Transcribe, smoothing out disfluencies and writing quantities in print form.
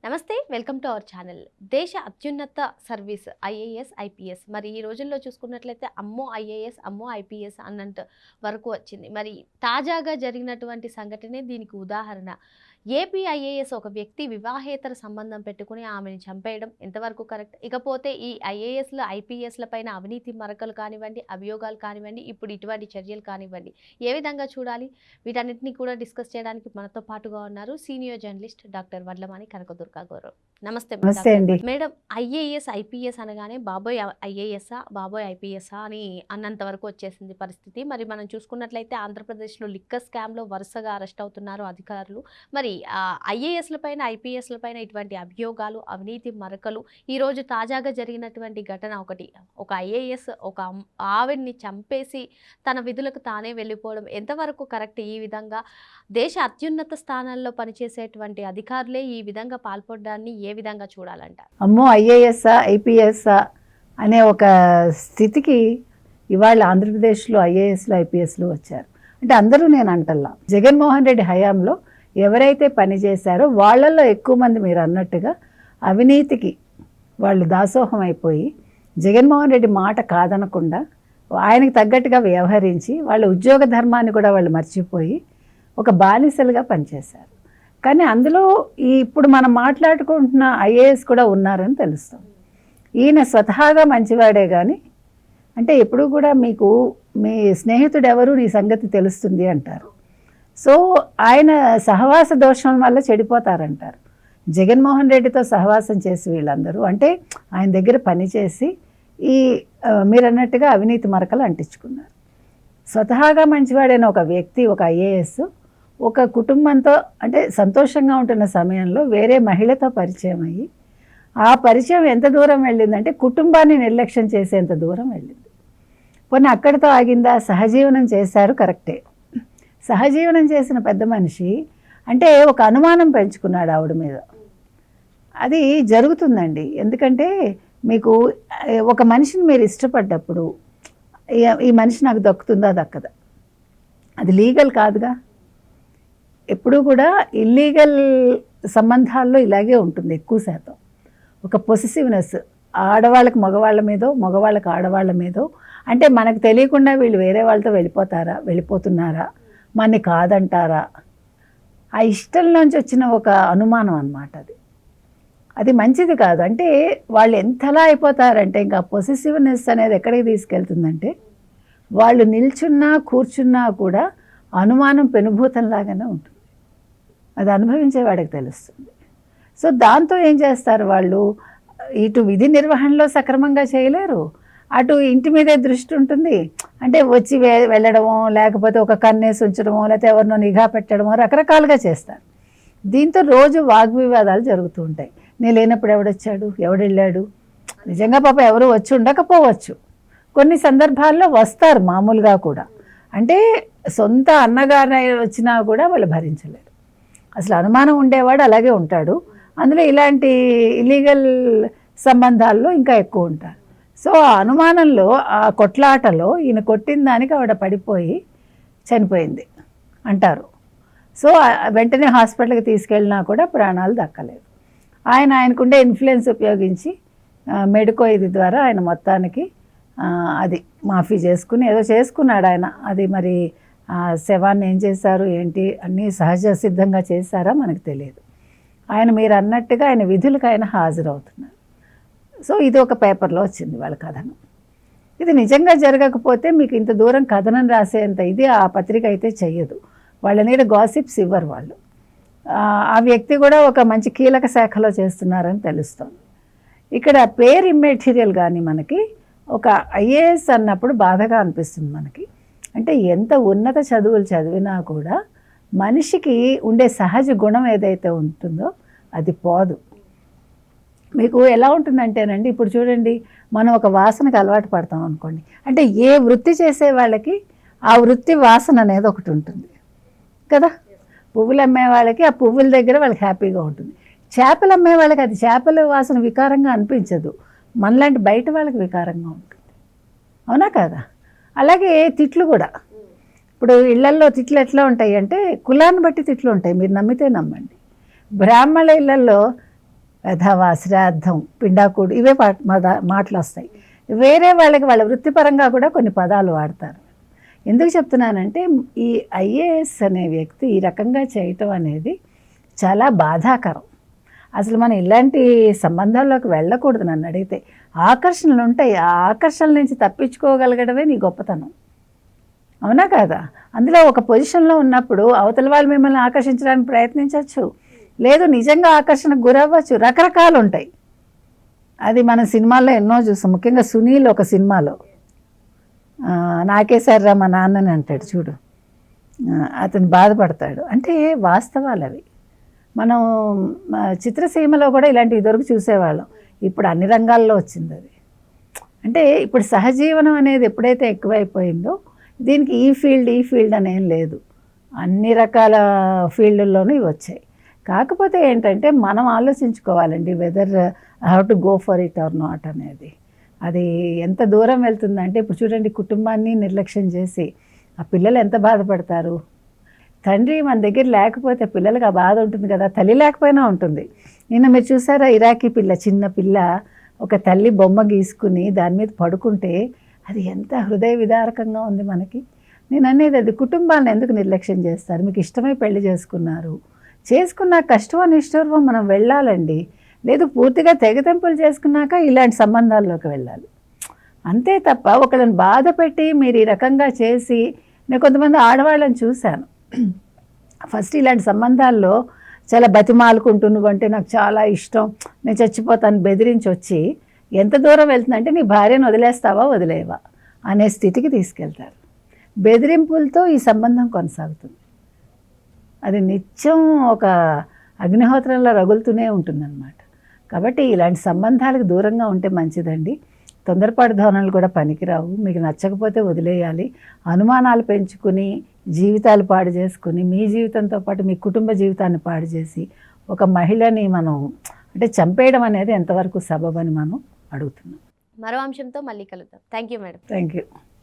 నమస్తే, welcome to our channel. దేశ అత్యున్నత సర్వీస్ ఐఏఎస్, ఐపీఎస్. మరి ఈ రోజుల్లో చూసుకున్నట్లయితే అమ్మో ఐఏఎస్, అమ్మో ఐపీఎస్ అన్నంత వరకు వచ్చింది. మరి తాజాగా జరిగినటువంటి సంఘటనే దీనికి ఉదాహరణ. ఏపీ ఐఏఎస్ ఒక వ్యక్తి వివాహేతర సంబంధం పెట్టుకుని ఆమెను చంపేయడం ఎంతవరకు కరెక్ట్? ఇకపోతే ఈ ఐఏఎస్లు, ఐపీఎస్ల పైన అవినీతి మరకలు కానివ్వండి, అభియోగాలు కానివ్వండి, ఇప్పుడు ఇటువంటి చర్యలు కానివ్వండి, ఏ విధంగా చూడాలి? వీటన్నిటిని కూడా డిస్కస్ చేయడానికి మనతో పాటుగా ఉన్నారు senior journalist doctor Vadlamani Kanakadurga గారు. నమస్తే అండి. మేడం. ఐఏఎస్, ఐపీఎస్ అనగానే బాబోయ్ ఐఏఎస్ఆ, బాబోయ్ ఐపీఎస్ఆ అని అన్నంత వరకు వచ్చేసింది పరిస్థితి. మరి మనం చూసుకున్నట్లయితే ఆంధ్రప్రదేశ్లో లిక్కర్ స్కామ్లో వరుసగా అరెస్ట్ అవుతున్నారు అధికారులు. మరి ఐఏఎస్ల పైన, ఐపీఎస్ల పైన ఇటువంటి అభియోగాలు, అవినీతి మరకలు. ఈరోజు తాజాగా జరిగినటువంటి ఘటన ఒకటి. ఒక ఐఏఎస్ ఒక ఆవిడ్ని చంపేసి తన విధులకు తానే వెళ్ళిపోవడం ఎంతవరకు కరెక్ట్? ఈ విధంగా దేశ అత్యున్నత స్థానాల్లో పనిచేసేటువంటి అధికారులే ఈ విధంగా పాల్పడడాన్ని ఏ విధంగా చూడాలంటారు? అమ్మో ఐఏఎస్ఆ, ఐపీఎస్ఆ అనే ఒక స్థితికి ఇవాళ ఆంధ్రప్రదేశ్లో ఐఏఎస్లు, ఐపీఎస్లు వచ్చారు. అంటే అందరూ నేను అంటల్లా, జగన్మోహన్ రెడ్డి హయాంలో ఎవరైతే పనిచేశారో వాళ్ళల్లో ఎక్కువ మంది మీరు అన్నట్టుగా అవినీతికి వాళ్ళు దాసోహం అయిపోయి జగన్మోహన్ రెడ్డి మాట కాదనకుండా ఆయనకు తగ్గట్టుగా వ్యవహరించి వాళ్ళ ఉద్యోగ ధర్మాన్ని కూడా వాళ్ళు మర్చిపోయి ఒక బానిసలుగా పనిచేశారు. కానీ అందులో ఇప్పుడు మనం మాట్లాడుకుంటున్న ఐఏఎస్ కూడా ఉన్నారని తెలుస్తుంది. ఈయన స్వతహాగా మంచివాడే కానీ, అంటే ఎప్పుడు కూడా మీకు మీ స్నేహితుడు ఎవరు నీ సంగతి తెలుస్తుంది అంటారు. సో ఆయన సహవాస దోషం వల్ల చెడిపోతారంటారు. జగన్మోహన్ రెడ్డితో సహవాసం చేసి వీళ్ళందరూ అంటే ఆయన దగ్గర పనిచేసి ఈ మీరు అన్నట్టుగా అవినీతి మరకలు అంటించుకున్నారు. స్వతహాగా మంచివాడైన ఒక వ్యక్తి, ఒక ఐఏఎస్ ఒక కుటుంబంతో అంటే సంతోషంగా ఉంటున్న సమయంలో వేరే మహిళతో పరిచయం అయ్యి ఆ పరిచయం ఎంత దూరం వెళ్ళిందంటే కుటుంబాన్ని నిర్లక్ష్యం చేసేంత దూరం వెళ్ళింది. పోనీ అక్కడితో ఆగిందా? సహజీవనం చేశారు, కరెక్టే. సహజీవనం చేసిన పెద్ద మనిషి అంటే ఒక అనుమానం పెంచుకున్నాడు ఆవిడ మీద. అది జరుగుతుందండి. ఎందుకంటే మీకు ఒక మనిషిని మీరు ఇష్టపడ్డప్పుడు ఈ మనిషి నాకు దక్కుతుందా, దక్కదా? అది లీగల్ కాదుగా. ఎప్పుడూ కూడా ఇల్లీగల్ సంబంధాల్లో ఇలాగే ఉంటుంది ఎక్కువ శాతం. ఒక పొసెసివ్నెస్, ఆడవాళ్ళకి మగవాళ్ళ మీదో, మగవాళ్ళకి ఆడవాళ్ళ మీదో. అంటే మనకు తెలియకుండా వీళ్ళు వేరే వాళ్ళతో వెళ్ళిపోతున్నారా, మనని కాదంటారా, ఆ ఇష్టంలోంచి వచ్చిన ఒక అనుమానం అన్నమాట. అది మంచిది కాదు. అంటే వాళ్ళు ఎంతలా అయిపోతారంటే ఇంకా పొసెసివ్నెస్ అనేది ఎక్కడికి తీసుకెళ్తుందంటే వాళ్ళు నిల్చున్నా కూర్చున్నా కూడా అనుమానం పెనుభూతంలాగానే ఉంటుంది. అది అనుభవించేవాడికి తెలుస్తుంది. సో దాంతో ఏం చేస్తారు వాళ్ళు, ఇటు విధి నిర్వహణలో సక్రమంగా చేయలేరు, అటు ఇంటి మీదే దృష్టి ఉంటుంది. అంటే వచ్చి వెళ్ళడమో, లేకపోతే ఒక కన్నేసి ఉంచడమో, లేకపోతే ఎవరినో నిఘా పెట్టడమో రకరకాలుగా చేస్తారు. దీంతో రోజు వాగ్వివాదాలు జరుగుతూ ఉంటాయి. నేను లేనప్పుడు ఎవడొచ్చాడు, ఎవడెళ్ళాడు. నిజంగా పాప ఎవరు వచ్చి ఉండకపోవచ్చు, కొన్ని సందర్భాల్లో వస్తారు మామూలుగా కూడా. అంటే సొంత అన్నగారు వచ్చినా కూడా వాళ్ళు భరించలేరు. అసలు అనుమానం ఉండేవాడు అలాగే ఉంటాడు. అందులో ఇలాంటి ఇల్లీగల్ సంబంధాల్లో ఇంకా ఎక్కువ ఉంటారు. సో ఆ అనుమానంలో, ఆ కొట్లాటలో ఈయన కొట్టిన దానికి ఆవిడ పడిపోయి చనిపోయింది అంటారు. సో వెంటనే హాస్పిటల్కి తీసుకెళ్ళినా కూడా ప్రాణాలు దక్కలేదు. ఆయనకుండే ఇన్ఫ్లుయెన్స్ ఉపయోగించి మెడికో ఇది ద్వారా ఆయన మొత్తానికి అది మాఫీ చేసుకుని ఏదో చేసుకున్నాడు ఆయన. అది మరి శవాన్ని ఏం చేశారు ఏంటి అన్నీ సహజ సిద్ధంగా చేశారా మనకు తెలియదు. ఆయన మీరు అన్నట్టుగా ఆయన విధులకు ఆయన హాజరవుతున్నారు. సో ఇది ఒక పేపర్లో వచ్చింది వాళ్ళ కథనం. ఇది నిజంగా జరగకపోతే మీకు ఇంత దూరం కథనం రాసేంత ఇది ఆ పత్రిక అయితే చెయ్యదు. వాళ్ళ నీడ గాసిప్స్ ఇవ్వరు వాళ్ళు. ఆ వ్యక్తి కూడా ఒక మంచి కీలక శాఖలో చేస్తున్నారని తెలుస్తుంది. ఇక్కడ పేరు ఇమ్మెటీరియల్ కానీ మనకి ఒక ఐఏఎస్ అన్నప్పుడు బాధగా అనిపిస్తుంది మనకి. అంటే ఎంత ఉన్నత చదువులు చదివినా కూడా మనిషికి ఉండే సహజ గుణం ఏదైతే ఉంటుందో అది పోదు. మీకు ఎలా ఉంటుందంటేనండి, ఇప్పుడు చూడండి, మనం ఒక వాసనకు అలవాటు పడతాం అనుకోండి. అంటే ఏ వృత్తి చేసే వాళ్ళకి ఆ వృత్తి వాసన అనేది ఒకటి ఉంటుంది కదా. పువ్వులు అమ్మే వాళ్ళకి ఆ పువ్వుల దగ్గర వాళ్ళకి హ్యాపీగా ఉంటుంది. చేపలు అమ్మే వాళ్ళకి అది చేపల వాసన వికారంగా అనిపించదు, మనలాంటి బయట వాళ్ళకి వికారంగా ఉంటుంది. అవునా కదా? అలాగే తిట్లు కూడా. ఇప్పుడు ఇళ్లల్లో తిట్లు ఎట్లా ఉంటాయి అంటే కులాన్ని బట్టి తిట్లు ఉంటాయి. మీరు నమ్మితే నమ్మండి. బ్రాహ్మణ ఇళ్లల్లో వెధవ, శ్రాద్ధం, పిండాకుడు ఇవే మాటలు వస్తాయి. వేరే వాళ్ళకి వాళ్ళ వృత్తిపరంగా కూడా కొన్ని పదాలు వాడతారు. ఎందుకు చెప్తున్నానంటే ఈ ఐఏఎస్ అనే వ్యక్తి ఈ రకంగా చేయటం అనేది చాలా బాధాకరం. అసలు మనం ఇలాంటి సంబంధాల్లోకి వెళ్ళకూడదు. నన్ను అడిగితే ఆకర్షణలు ఉంటాయి, ఆ ఆకర్షణల నుంచి తప్పించుకోగలగడమే నీ గొప్పతనం, అవునా కాదా? అందులో ఒక పొజిషన్లో ఉన్నప్పుడు అవతల వాళ్ళు మిమ్మల్ని ఆకర్షించడానికి ప్రయత్నించవచ్చు, లేదు నిజంగా ఆకర్షణకు గురవ్వచ్చు, రకరకాలు ఉంటాయి. అది మన సినిమాల్లో ఎన్నో చూస్తాం. ముఖ్యంగా సునీల్ ఒక సినిమాలో నాకేసారా మా నాన్నని అంటాడు చూడు, అతను బాధపడతాడు. అంటే వాస్తవాలు అవి. మనం చిత్రసీమలో కూడా ఇలాంటివి దొరికి చూసేవాళ్ళం. ఇప్పుడు అన్ని రంగాల్లో వచ్చింది అది. అంటే ఇప్పుడు సహజీవనం అనేది ఎప్పుడైతే ఎక్కువైపోయిందో దీనికి ఈ ఫీల్డ్ అనేం లేదు, అన్ని రకాల ఫీల్డ్ల్లోనూ ఇవి వచ్చాయి. కాకపోతే ఏంటంటే మనం ఆలోచించుకోవాలండి whether how to go for it or not అనేది. అది ఎంత దూరం వెళ్తుందంటే ఇప్పుడు చూడండి, కుటుంబాన్ని నిర్లక్ష్యం చేసి ఆ పిల్లలు ఎంత బాధపడతారు. తండ్రి మన దగ్గర లేకపోతే పిల్లలకి ఆ బాధ ఉంటుంది కదా, తల్లి లేకపోయినా ఉంటుంది. నిన్న మీరు చూసారా, ఇరాకీ పిల్ల, చిన్న పిల్ల ఒక తల్లి బొమ్మ గీసుకుని దాని మీద పడుకుంటే అది ఎంత హృదయ విదారకంగా ఉంది మనకి. నేను అనేది అది కుటుంబాలను ఎందుకు నిర్లక్ష్యం చేస్తారు? మీకు ఇష్టమై పెళ్లి చేసుకున్న కష్టం నిష్ఠూర్వం మనం వెళ్ళాలండి. లేదు పూర్తిగా తెగతెంపులు చేసుకున్నాక ఇలాంటి సంబంధాల్లోకి వెళ్ళాలి, అంతే తప్ప ఒకళ్ళని బాధ పెట్టి మీరు ఈ రకంగా చేసి. నేను కొంతమంది ఆడవాళ్ళని చూశాను, ఫస్ట్ ఇలాంటి సంబంధాల్లో చాలా బతిమాలుకుంటూ నువ్వంటే నాకు చాలా ఇష్టం, నేను చచ్చిపోతాను బెదిరించి వచ్చి ఎంత దూరం వెళ్తుందంటే నీ భార్యను వదిలేస్తావా వదిలేవా అనే స్థితికి తీసుకెళ్తారు. బెదిరింపులతో ఈ సంబంధం కొనసాగుతుంది. అది నిత్యం ఒక అగ్నిహోత్రంలో రగులుతూనే ఉంటుందన్నమాట. కాబట్టి ఇలాంటి సంబంధాలకు దూరంగా ఉంటే మంచిదండి. తొందరపాటు ధోరణులు కూడా పనికిరావు. మీకు నచ్చకపోతే వదిలేయాలి. అనుమానాలు పెంచుకుని జీవితాలు పాడు చేసుకుని మీ జీవితంతో పాటు మీ కుటుంబ జీవితాన్ని పాడు చేసి ఒక మహిళని మనం అంటే చంపేయడం అనేది ఎంతవరకు సబబని మనం అడుగుతున్నాం. మరో అంశంతో మళ్ళీ కలుద్దాం. Thank you madam. Thank you.